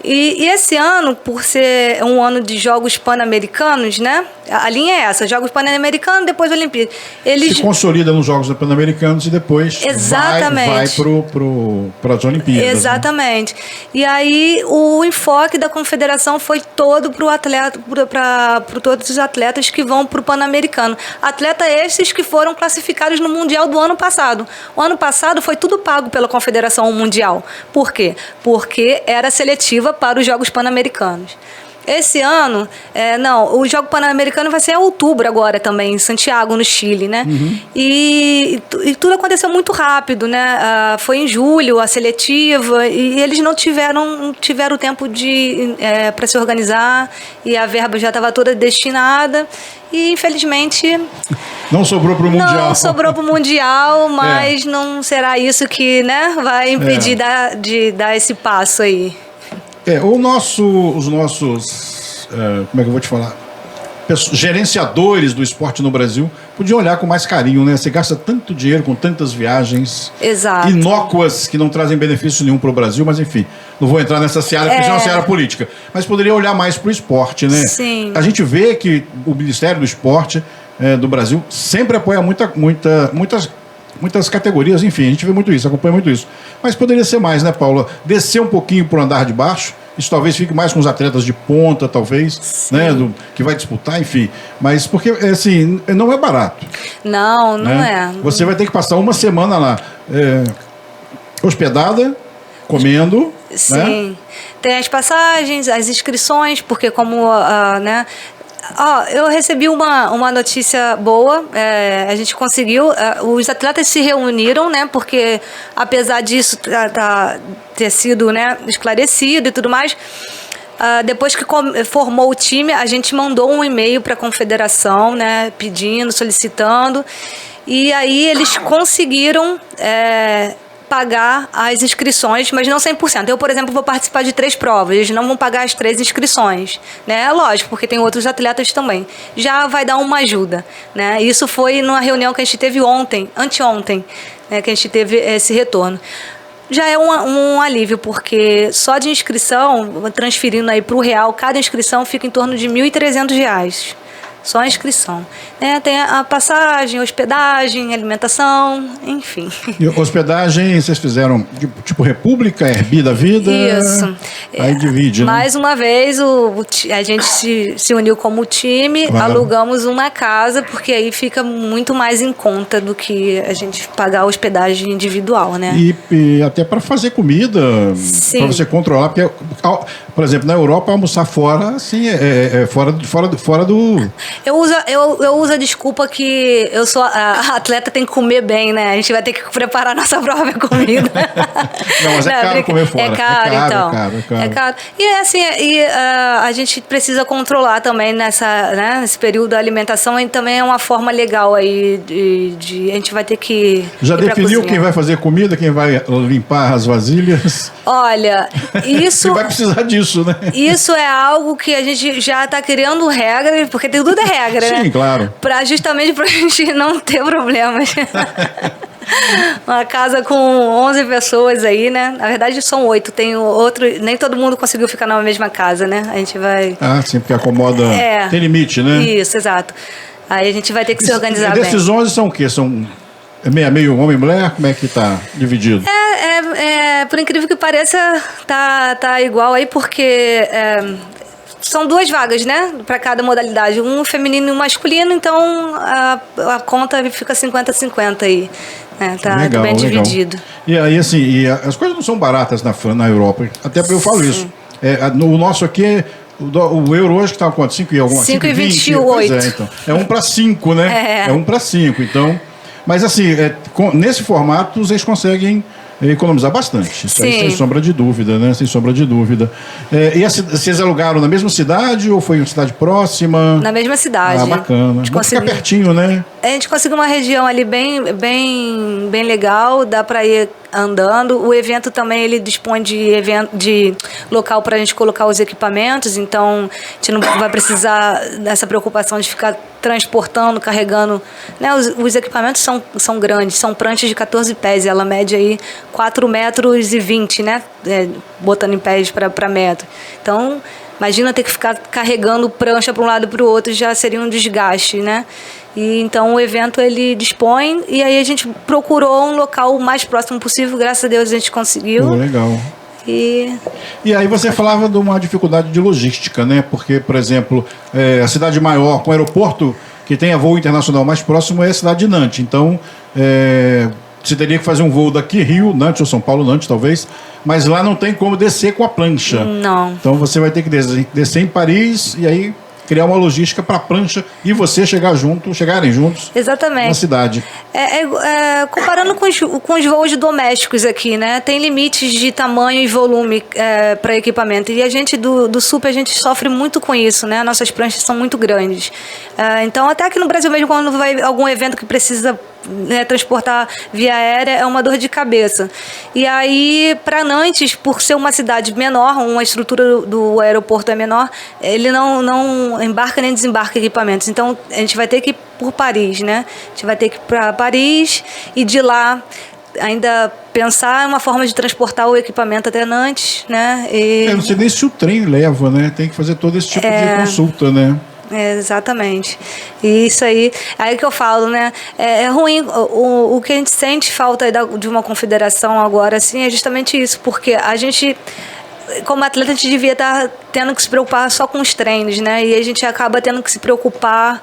E esse ano, por ser um ano de Jogos Pan-Americanos, né? A linha é essa, Jogos Pan-Americanos, depois Olimpíadas. Se consolida nos Jogos Pan-Americanos e depois vai para as Olimpíadas. Exatamente. Né? E aí o enfoque da confederação foi todo para o atleta, para todos os atletas que vão para o Pan-Americano. Atletas esses que foram classificados no Mundial do ano passado. O ano passado foi tudo pago pela Confederação Mundial. Por quê? Porque era seletiva para os Jogos Pan-Americanos. Esse ano, o Jogo Pan-Americano vai ser em outubro agora também, em Santiago, no Chile, né? Uhum. E tudo aconteceu muito rápido, né? Foi em julho a seletiva e eles não tiveram tempo para se organizar e a verba já estava toda destinada e, infelizmente... Não sobrou para o Mundial. Não sobrou para o Mundial, mas não será isso que, né, vai impedir de dar esse passo aí. Os nossos, como é que eu vou te falar? Gerenciadores do esporte no Brasil podiam olhar com mais carinho, né? Você gasta tanto dinheiro com tantas viagens inócuas que não trazem benefício nenhum para o Brasil, mas enfim, não vou entrar nessa seara, porque isso é uma seara política. Mas poderia olhar mais para o esporte, né? Sim. A gente vê que o Ministério do Esporte do Brasil sempre apoia muitas categorias, enfim, a gente vê muito isso, acompanha muito isso. Mas poderia ser mais, né, Paula? Descer um pouquinho para o andar de baixo, isso talvez fique mais com os atletas de ponta, talvez, né, que vai disputar, enfim. Mas porque, assim, não é barato. Não né? é. Você vai ter que passar uma semana lá, hospedada, comendo. Sim. Né? Tem as passagens, as inscrições, porque como, né... eu recebi uma notícia boa, a gente conseguiu, os atletas se reuniram, né, porque apesar disso ter sido, né, esclarecido e tudo mais, depois que formou o time, a gente mandou um e-mail para a confederação, né, pedindo, solicitando, e aí eles conseguiram pagar as inscrições, mas não 100%. Eu, por exemplo, vou participar de 3 provas, eles não vão pagar as 3 inscrições, né? Lógico, porque tem outros atletas também. Já vai dar uma ajuda, né? Isso foi numa reunião que a gente teve anteontem, né, que a gente teve esse retorno. Já é um alívio, porque só de inscrição, transferindo aí para o real, cada inscrição fica em torno de R$ 1.300. Só a inscrição. Tem a passagem, hospedagem, alimentação, enfim. E hospedagem, vocês fizeram tipo República, Airbnb da vida? Isso. Aí divide, né? Mais uma vez, a gente se uniu como time, alugamos uma casa, porque aí fica muito mais em conta do que a gente pagar a hospedagem individual, né? E até para fazer comida, para você controlar, porque, por exemplo, na Europa, almoçar fora, assim, fora do... Eu uso a desculpa que eu sou a atleta, tem que comer bem, né? A gente vai ter que preparar nossa própria comida. Não, mas é caro comer fora. É caro, então. É caro. E assim, a gente precisa controlar também nesse período da alimentação, e também é uma forma legal aí a gente vai ter que... Já definiu quem vai fazer comida, quem vai limpar as vasilhas? Olha, isso... Você vai precisar disso, né? Isso é algo que a gente já está criando regras, porque tudo tudo é regra, né? Sim, claro. Justamente pra gente não ter problemas. Uma casa com 11 pessoas aí, né? Na verdade são 8, tem outro, nem todo mundo conseguiu ficar na mesma casa, né? A gente vai... Ah, sim, porque acomoda, tem limite, né? Isso, exato. Aí a gente vai ter que se organizar bem. Desses 11 são o quê? São meio homem e mulher? Como é que tá dividido? Por incrível que pareça, tá igual aí, porque são 2 vagas, né? Para cada modalidade, um feminino e um masculino, então a conta fica 50-50 aí. Tá legal, bem legal. dividido. E aí, assim, as coisas não são baratas na Europa. Até eu falo isso. O nosso aqui, o euro hoje que está quanto? 5 e alguma? 5,28. Pois então. É 1 para 5, né? É 1 para 5. Então, mas assim, nesse formato, vocês conseguem economizar bastante. Isso aí, sem sombra de dúvida, né? Sem sombra de dúvida. E vocês alugaram na mesma cidade ou foi em uma cidade próxima? Na mesma cidade. Ah, bacana. Fica pertinho, né? A gente conseguiu uma região ali bem legal, dá para ir andando. O evento também, ele dispõe de local para a gente colocar os equipamentos, então a gente não vai precisar dessa preocupação de ficar transportando, carregando, né? Os equipamentos são grandes, são pranchas de 14 pés, ela mede aí 4,20 metros, né? Botando em pés para metro. Então, imagina ter que ficar carregando prancha para um lado e para o outro, já seria um desgaste, né? E então o evento ele dispõe, e aí a gente procurou um local o mais próximo possível, graças a Deus a gente conseguiu. Legal. E aí você falava de uma dificuldade de logística, né? Porque, por exemplo, a cidade maior com aeroporto que tem a voo internacional mais próximo é a cidade de Nantes. Então, você teria que fazer um voo daqui, Rio, Nantes ou São Paulo, Nantes talvez, mas lá não tem como descer com a prancha. Não. Então você vai ter que descer em Paris e aí criar uma logística para a prancha e você chegarem juntos. Exatamente. Na cidade. Comparando com os voos domésticos aqui, né? Tem limites de tamanho e volume para equipamento. E a gente do Super, a gente sofre muito com isso, né? Nossas pranchas são muito grandes. Então, até aqui no Brasil mesmo, quando vai algum evento que precisa transportar via aérea, é uma dor de cabeça. E aí, para Nantes, por ser uma cidade menor, uma estrutura do aeroporto é menor, ele não embarca nem desembarca equipamentos. Então, a gente vai ter que ir por Paris, né? A gente vai ter que ir para Paris e de lá ainda pensar uma forma de transportar o equipamento até Nantes, né? Eu não sei nem se o trem leva, né? Tem que fazer todo esse tipo de consulta, né? Exatamente. E isso aí que eu falo, né? É ruim. O que a gente sente falta de uma confederação agora, assim, é justamente isso, porque a gente, como atleta, a gente devia estar tendo que se preocupar só com os treinos, né? E a gente acaba tendo que se preocupar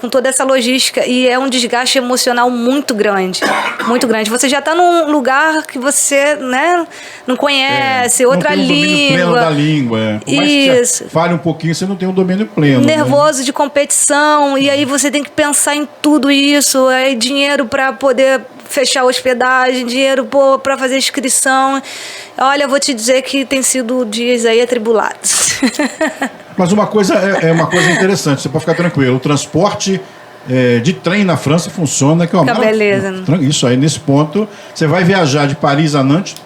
com toda essa logística, e é um desgaste emocional muito grande, muito grande. Você já está num lugar que você, né, não conhece, outra não tem um domínio pleno da língua. Por mais que você fale um pouquinho, você não tem um domínio pleno. Nervoso, né? De competição, e aí você tem que pensar em tudo isso, dinheiro para poder fechar a hospedagem, dinheiro para fazer inscrição. Olha, eu vou te dizer que tem sido dias aí atribulados. Mas uma coisa uma coisa interessante, você pode ficar tranquilo. O transporte de trem na França funciona, que é uma beleza. Isso aí, nesse ponto, você vai viajar de Paris a Nantes.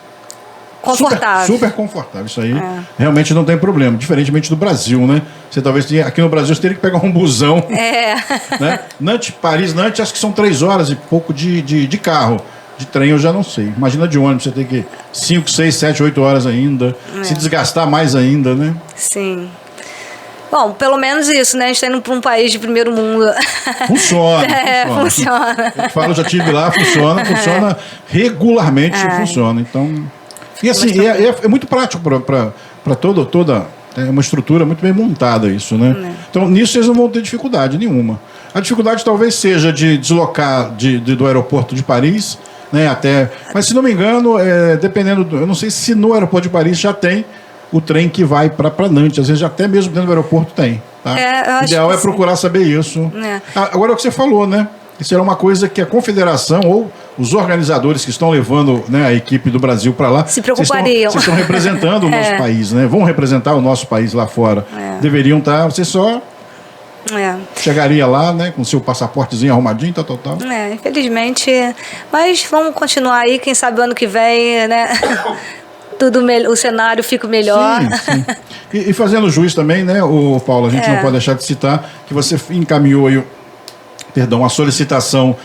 Confortável. Super confortável. Isso aí realmente não tem problema. Diferentemente do Brasil, né? Você talvez aqui no Brasil você teria que pegar um busão. Né? Paris, Nantes, acho que são 3 horas e pouco de carro. De trem eu já não sei. Imagina de ônibus, você tem que 5, 6, 7, 8 horas ainda. Se desgastar mais ainda, né? Sim. Bom, pelo menos isso, né? A gente está indo para um país de primeiro mundo. Funciona. Funciona. Eu falo, já estive lá, funciona regularmente, funciona. Então, e assim, é muito prático para toda é uma estrutura muito bem montada isso, né? Então, nisso vocês não vão ter dificuldade nenhuma. A dificuldade talvez seja de deslocar do aeroporto de Paris, né, mas se não me engano, dependendo, eu não sei se no aeroporto de Paris já tem o trem que vai para Nantes, às vezes até mesmo dentro do aeroporto tem. Tá? O ideal é procurar saber isso. Agora, é o que você falou, né? Isso era uma coisa que a confederação ou os organizadores que estão levando, né, a equipe do Brasil para lá se preocupariam. Vocês estão representando o nosso país, né? Vão representar o nosso país lá fora. Deveriam estar, você só chegaria lá, né, com seu passaportezinho arrumadinho, tal. Infelizmente. Mas vamos continuar aí, quem sabe ano que vem, né? o cenário fica melhor. Sim. E fazendo juiz também, né, Paulo, a gente não pode deixar de citar que você encaminhou aí, a solicitação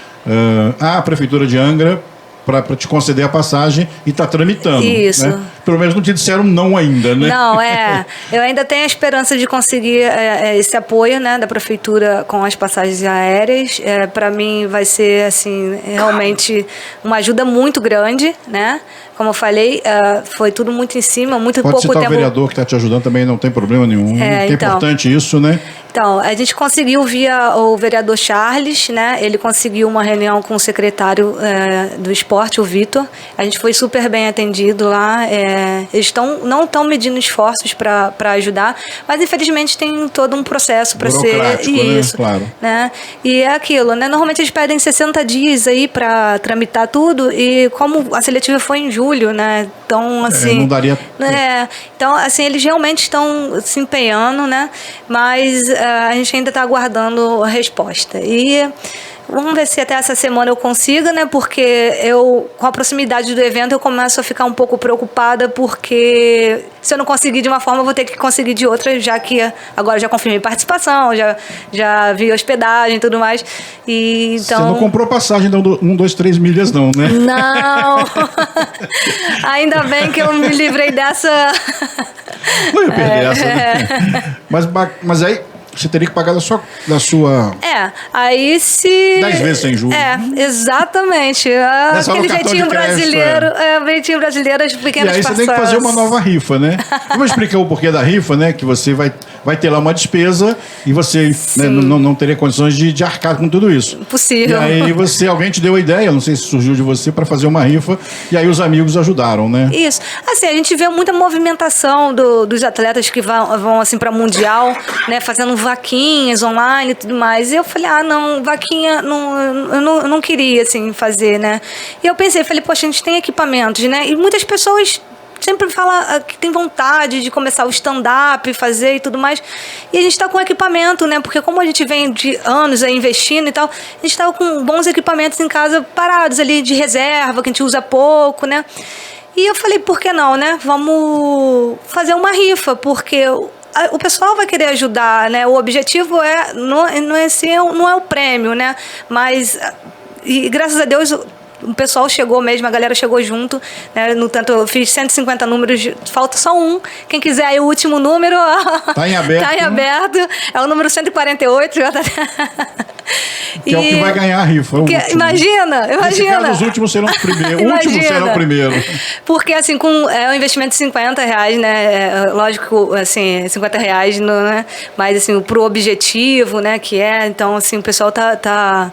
à Prefeitura de Angra para te conceder a passagem e está tramitando. Isso. Né? Pelo menos não te disseram não ainda, né? Não, eu ainda tenho a esperança de conseguir esse apoio, né, da Prefeitura com as passagens aéreas. Para mim vai ser, assim, realmente uma ajuda muito grande, né? Como eu falei, foi tudo muito em cima, muito Pode pouco citar tempo. O vereador que está te ajudando também, não tem problema nenhum. É importante isso, né? Então, a gente conseguiu via o vereador Charles, né? Ele conseguiu uma reunião com o secretário do esporte, o Vitor. A gente foi super bem atendido lá. Eles não estão medindo esforços para ajudar, mas infelizmente tem todo um processo para ser isso, né? Claro. Né? E é aquilo, né? Normalmente eles pedem 60 dias aí para tramitar tudo, e como a seletiva foi em julho, né? Então, assim, não daria. Então, assim, eles realmente estão se empenhando, né? Mas a gente ainda está aguardando a resposta. E vamos ver se até essa semana eu consiga, né? Porque com a proximidade do evento, eu começo a ficar um pouco preocupada, porque se eu não conseguir de uma forma, eu vou ter que conseguir de outra, já que agora já confirmei participação, já vi hospedagem e tudo mais. E, então... Você não comprou passagem de 1, 2, 3 milhas, não, né? Não! Ainda bem que eu me livrei dessa... Não ia perder essa, né? Mas aí... Você teria que pagar da sua... aí se... 10 vezes sem juros. Exatamente. Aquele jeitinho brasileiro, jeitinho brasileiro, as pequenas passagens. E aí você tem que fazer uma nova rifa, né? Eu vou explicar o porquê da rifa, né? Que você vai ter lá uma despesa e você, né, não teria condições de arcar com tudo isso. Possível. E aí alguém te deu a ideia, não sei se surgiu de você, para fazer uma rifa, e aí os amigos ajudaram, né? Isso. Assim, a gente vê muita movimentação dos atletas que vão assim, para Mundial, né? Fazendo vaquinhas online e tudo mais. E eu falei, não, vaquinha, eu não queria, assim, fazer, né? E eu pensei, poxa, a gente tem equipamentos, né? E muitas pessoas sempre falam que tem vontade de começar o stand-up, fazer e tudo mais. E a gente está com equipamento, né? Porque como a gente vem de anos aí investindo e tal, a gente estava com bons equipamentos em casa parados ali de reserva, que a gente usa pouco, né? E eu falei, por que não, né? Vamos fazer uma rifa, porque o pessoal vai querer ajudar, né? O objetivo não é o prêmio, né? Mas, e graças a Deus, o pessoal chegou mesmo, a galera chegou junto, né? No tanto, eu fiz 150 números, falta só um. Quem quiser aí o último número, tá em aberto. Tá em aberto. É o número 148. Que é o que vai ganhar a rifa. Imagina. Nesse caso, os últimos serão os primeiros. O último será o primeiro. Porque, assim, com um investimento de R$50, né? Lógico, assim, R$50, né? Mas, assim, pro objetivo, né? Que então, assim, o pessoal tá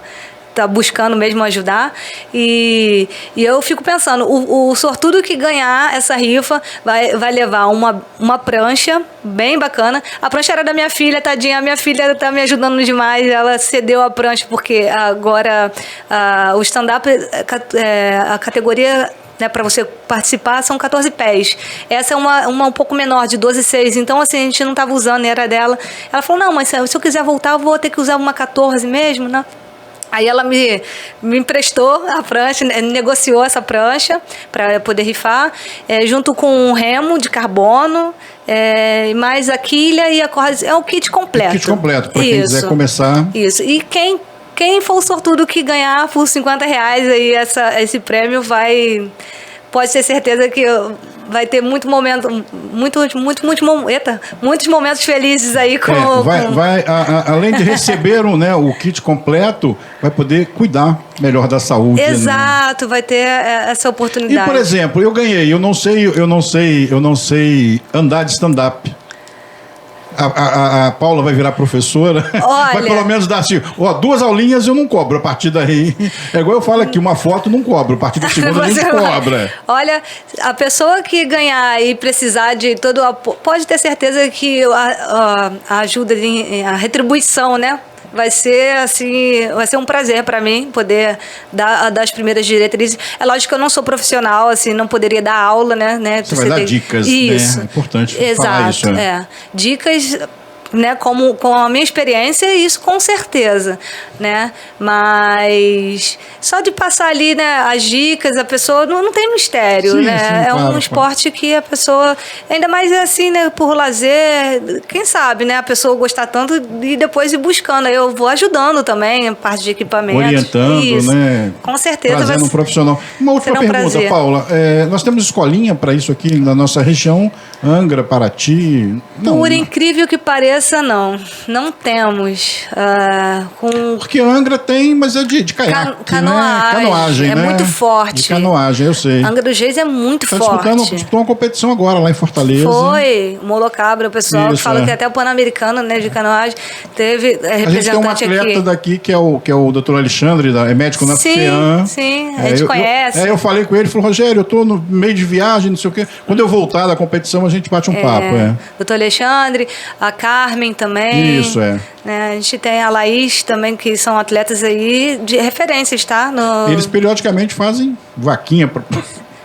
buscando mesmo ajudar, e eu fico pensando, o sortudo que ganhar essa rifa vai levar uma prancha bem bacana. A prancha era da minha filha, tadinha, a minha filha tá me ajudando demais, ela cedeu a prancha, porque agora o stand-up, a categoria, né, para você participar, são 14 pés. Essa é uma um pouco menor, de 12,6. Então, assim, a gente não estava usando, era dela. Ela falou, não, mas se eu quiser voltar, eu vou ter que usar uma 14 mesmo, né? Aí ela me emprestou a prancha, negociou essa prancha para poder rifar, junto com um remo de carbono, mais a quilha e a corda. É o kit completo. Kit completo, para quem quiser começar. Isso. E quem for o sortudo que ganhar por R$50 aí esse prêmio pode ter certeza que vai ter muitos momentos felizes aí com... além de receber o kit completo, vai poder cuidar melhor da saúde. Exato, né? Vai ter essa oportunidade. E, por exemplo, eu ganhei, eu não sei andar de stand-up. A Paula vai virar professora. Olha, vai pelo menos dar assim, 2 aulinhas eu não cobro. A partir daí, é igual eu falo aqui, uma foto não cobro. A partir da segunda a gente cobra. Olha, a pessoa que ganhar e precisar de todo o apoio, pode ter certeza que a ajuda, a retribuição, né? Vai ser um prazer para mim poder dar as primeiras diretrizes. É lógico que eu não sou profissional, assim, não poderia dar aula, né? Você vai dar dicas, isso. né? É importante Exato, falar isso. Dicas né, com a minha experiência, isso com certeza, né? Mas só de passar ali, né, as dicas, a pessoa não tem mistério, Sim, né? sim, É claro, um esporte que a pessoa, ainda mais assim, né, por lazer, quem sabe, né, a pessoa gostar tanto e depois ir buscando. Eu vou ajudando também, a parte de equipamentos. Orientando, isso, né? com certeza. Trazendo um profissional. Uma última será um pergunta, prazer. Paula. Nós temos escolinha para isso aqui na nossa região, Angra, Paraty? Não, Por incrível que pareça, não temos. Porque Angra tem, mas é de caiaque, Canoagem. né? Canoagem, É né? muito forte. De canoagem, eu sei. Angra dos Reis é muito forte. Disputou uma competição agora lá em Fortaleza. Foi, o Molocabra, o pessoal Isso, fala é. que até o Pan-Americano, né, de canoagem, teve A gente tem um representante atleta aqui. daqui que é o Dr. Alexandre, é médico na Sim, FEAM. sim, a gente conhece. Eu falei com ele, ele falou, Rogério, eu tô no meio de viagem, não sei o quê. Quando eu voltar da competição, a gente bate um papo. Doutor Alexandre, a Carmen também. Isso, é. Né, a gente tem a Laís também, que são atletas aí de referências, tá? Eles periodicamente fazem vaquinha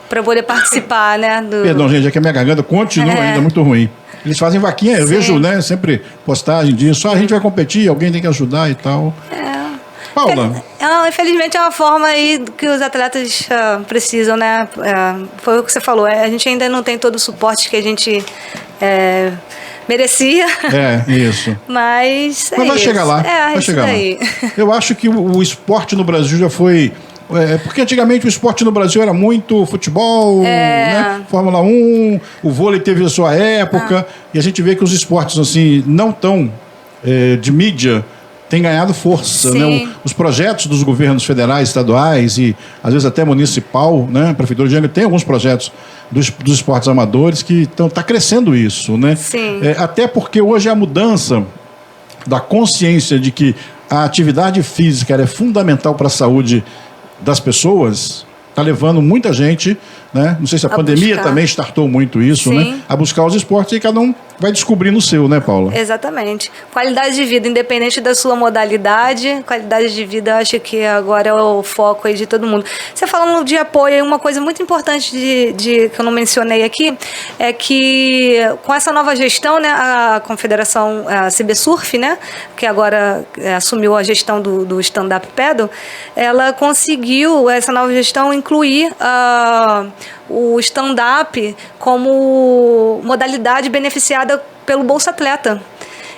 para poder participar, né? Perdão, gente, é que a minha garganta continua ainda muito ruim. Eles fazem vaquinha, eu vejo, né, sempre postagem disso. A gente vai competir, alguém tem que ajudar e tal. Paula. Infelizmente é uma forma aí que os atletas precisam, né? Foi o que você falou, a gente ainda não tem todo o suporte que a gente merecia. Isso. Mas vai chegar lá. Vai chegar lá. Eu acho que o esporte no Brasil já foi... porque antigamente o esporte no Brasil era muito futebol, né? Fórmula 1, o vôlei teve a sua época, e a gente vê que os esportes assim, não tão de mídia têm ganhado força. Né? Os projetos dos governos federais, estaduais e às vezes até municipal, né? A Prefeitura de Angra tem alguns projetos dos esportes amadores que está crescendo isso. Né? Sim. Até porque hoje a mudança da consciência de que a atividade física é fundamental para a saúde das pessoas, está levando muita gente, né? Não sei se a pandemia também startou muito isso, né? A buscar os esportes, e cada um vai descobrindo o seu, né, Paula? Exatamente. Qualidade de vida, independente da sua modalidade, qualidade de vida, eu acho que agora é o foco aí de todo mundo. Você falando de apoio, uma coisa muito importante que eu não mencionei aqui, é que com essa nova gestão, né, a Confederação, a CBSurf, né, que agora assumiu a gestão do stand-up paddle, ela conseguiu, essa nova gestão, incluir o stand-up como modalidade beneficiada pelo Bolsa Atleta.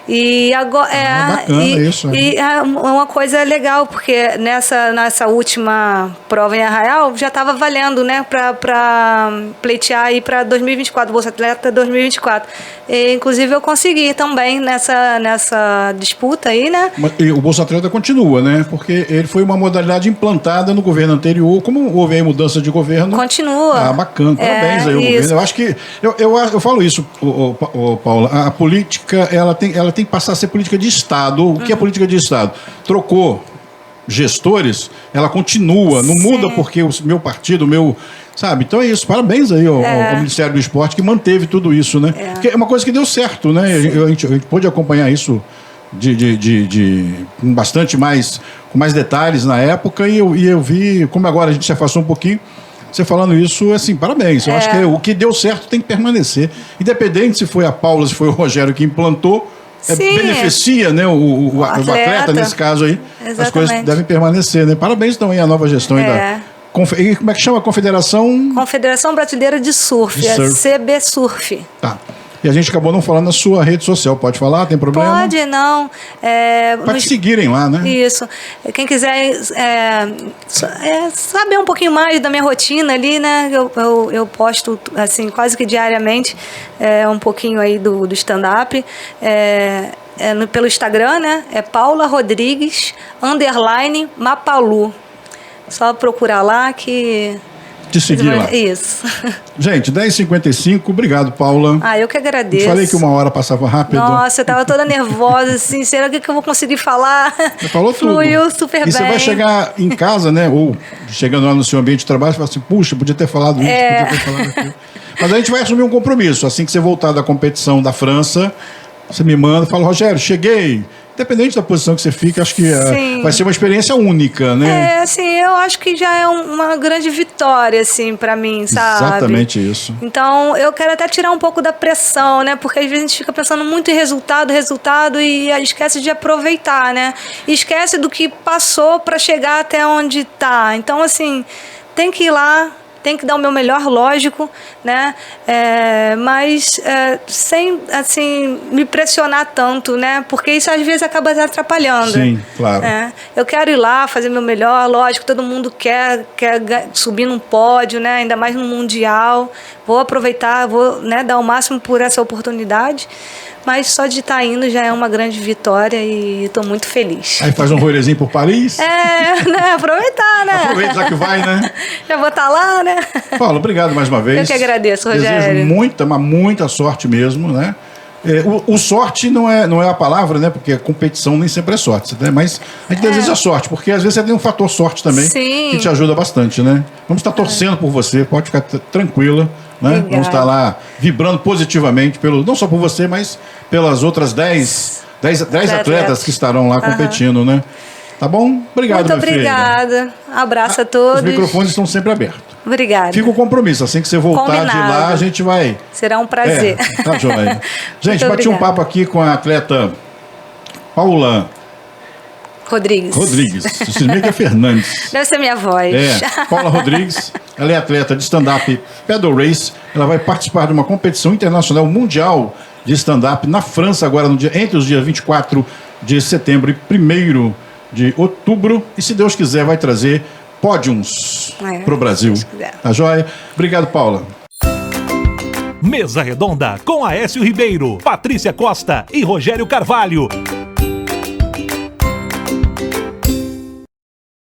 E agora bacana isso. E é uma coisa legal, porque nessa última prova em Arraial já estava valendo, né, para pleitear aí para 2024, Bolsa Atleta 2024. E, inclusive eu consegui também nessa disputa aí, né? E o Bolsa Atleta continua, né? Porque ele foi uma modalidade implantada no governo anterior, como houve aí mudança de governo. Continua. Bacana, parabéns aí o governo. Eu acho que eu falo isso, Paula, a política ela tem que passar a ser política de Estado. O que é política de Estado? Trocou gestores, ela continua, não muda porque o meu partido, sabe? Então é isso, parabéns aí ao Ministério do Esporte que manteve tudo isso, né? Porque é uma coisa que deu certo, né? A gente pôde acompanhar isso com bastante mais detalhes na época e eu vi, como agora a gente se afastou um pouquinho, você falando isso, assim, parabéns. Eu acho que o que deu certo tem que permanecer. Independente se foi a Paula, se foi o Rogério que implantou, beneficia, né, o atleta, nesse caso aí. Exatamente. As coisas devem permanecer, né? Parabéns também à nova gestão aí como é que chama a Confederação? Confederação Brasileira de Surf, CBSurf. Tá. E a gente acabou não falando na sua rede social. Pode falar? Tem problema? Pode, não. Para te seguirem lá, né? Isso. Quem quiser saber um pouquinho mais da minha rotina ali, né? Eu posto, assim, quase que diariamente um pouquinho aí do stand-up. Pelo Instagram, né? É Paula Rodrigues _Mapalu. Só procurar lá que... Te seguir lá. Isso. Gente, 10h55, obrigado, Paula. Eu que agradeço. Eu falei que uma hora passava rápido. Nossa, eu tava toda nervosa, assim, será que eu vou conseguir falar? Você falou tudo. Fluiu super bem. E você vai chegar em casa, né, ou chegando lá no seu ambiente de trabalho, você fala assim, puxa, podia ter falado isso, podia ter falado aquilo. Mas a gente vai assumir um compromisso, assim que você voltar da competição da França, você me manda, fala, Rogério, cheguei, Independente da posição que você fica, acho que Sim. vai ser uma experiência única, né? Assim, eu acho que já é uma grande vitória, assim, pra mim, sabe? Exatamente isso. Então, eu quero até tirar um pouco da pressão, né? Porque às vezes a gente fica pensando muito em resultado, e aí esquece de aproveitar, né? E esquece do que passou pra chegar até onde tá. Então, assim, tem que ir lá, tem que dar o meu melhor, lógico, né? Mas sem, assim, me pressionar tanto, né? Porque isso às vezes acaba atrapalhando. Sim, claro. Eu quero ir lá, fazer meu melhor, lógico, todo mundo quer subir num pódio, né? Ainda mais no Mundial. Vou aproveitar, vou, né, dar o máximo por essa oportunidade. Mas só de estar indo já é uma grande vitória e estou muito feliz. Aí faz um rolezinho por Paris. Né? Aproveitar, né? Aproveita já que vai, né? Já vou estar lá, né? Paulo, obrigado mais uma vez. Eu que agradeço, Rogério. Desejo muita sorte mesmo, né? O sorte não é a palavra, né? Porque a competição nem sempre é sorte, né? Mas a gente deseja sorte, porque às vezes você tem um fator sorte também. Sim. Que te ajuda bastante, né? Vamos estar torcendo por você, pode ficar tranquila, né? Obrigada. Vamos estar lá vibrando positivamente, não só por você, mas pelas outras 10 atletas que estarão lá competindo, né? Tá bom? Obrigado, muito obrigada. Abraço a todos. Os microfones estão sempre abertos. Obrigada. Fica o compromisso. Assim que você voltar Combinado. de lá, a gente vai... Será um prazer. Tá joia. Gente, Muito bati um obrigada. papo aqui com a atleta Paula Rodrigues. Vocês meio que é Fernandes. Deve ser minha voz. Paula Rodrigues. Ela é atleta de stand-up pedal race. Ela vai participar de uma competição internacional mundial de stand-up na França agora entre os dias 24 de setembro e 1º de outubro. E se Deus quiser, vai trazer pódiums para o Brasil. Se Deus quiser. Tá joia? Obrigado, Paula. Mesa Redonda com Aécio Ribeiro, Patrícia Costa e Rogério Carvalho.